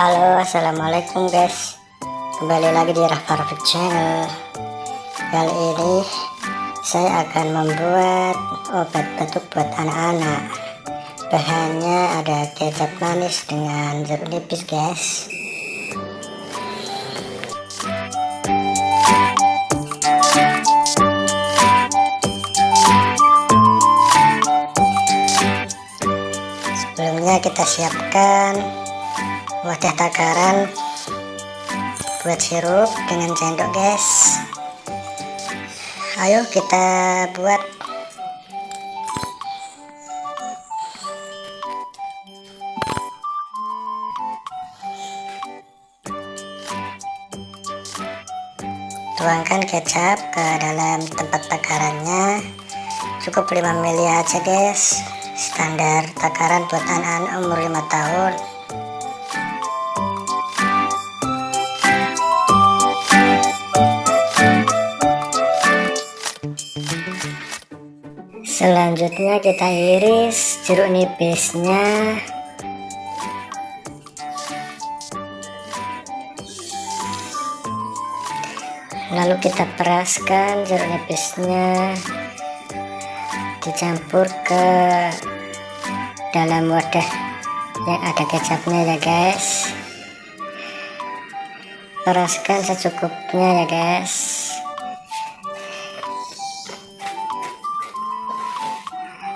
Halo, assalamualaikum guys. Kembali lagi di Rahfar Channel. Kali ini saya akan membuat obat batuk buat anak-anak. Bahannya ada kecap manis dengan jeruk nipis guys. Sebelumnya kita siapkan wadah takaran buat sirup dengan sendok guys. Ayo kita buat. Tuangkan kecap ke dalam tempat takarannya, cukup 5 ml aja guys, standar takaran buat anak-anak umur 5 tahun. Selanjutnya kita iris jeruk nipisnya. Lalu kita peraskan jeruk nipisnya, dicampur ke dalam wadah yang ada kecapnya ya guys. Peraskan secukupnya ya guys.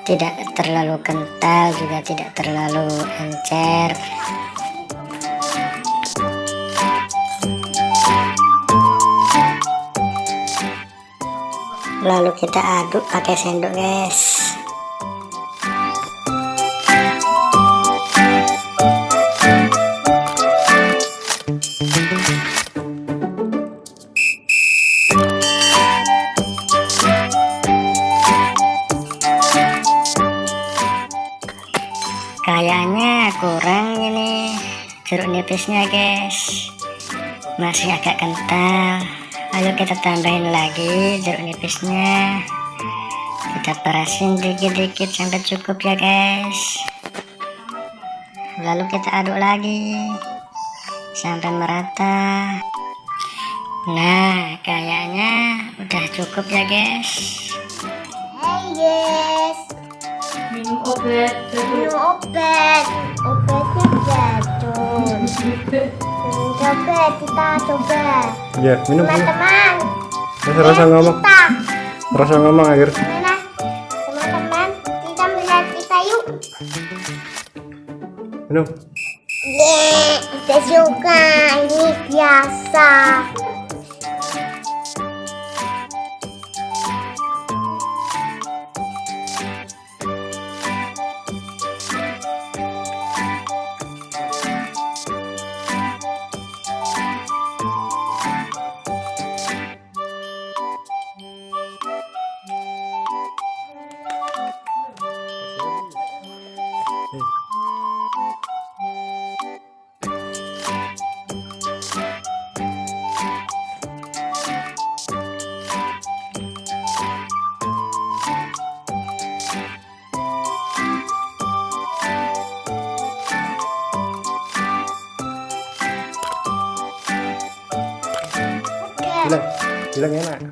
Tidak terlalu kental, juga tidak terlalu encer. Lalu kita aduk pakai sendok guys. Kayaknya kurang ini jeruk nipisnya guys, masih agak kental. Ayo kita tambahin lagi jeruk nipisnya, kita perasin dikit-dikit sampai cukup ya guys. Lalu kita aduk lagi sampai merata. Nah, kayaknya udah cukup ya guys. Hey guys, minum obatnya jatuh. Coba kita coba. Ya, minum. Teman-teman. Rasa ngomong air. Mana? Teman-teman, kita melihat kita yuk. Minum. Kita suka, ini biasa. Bilang enak.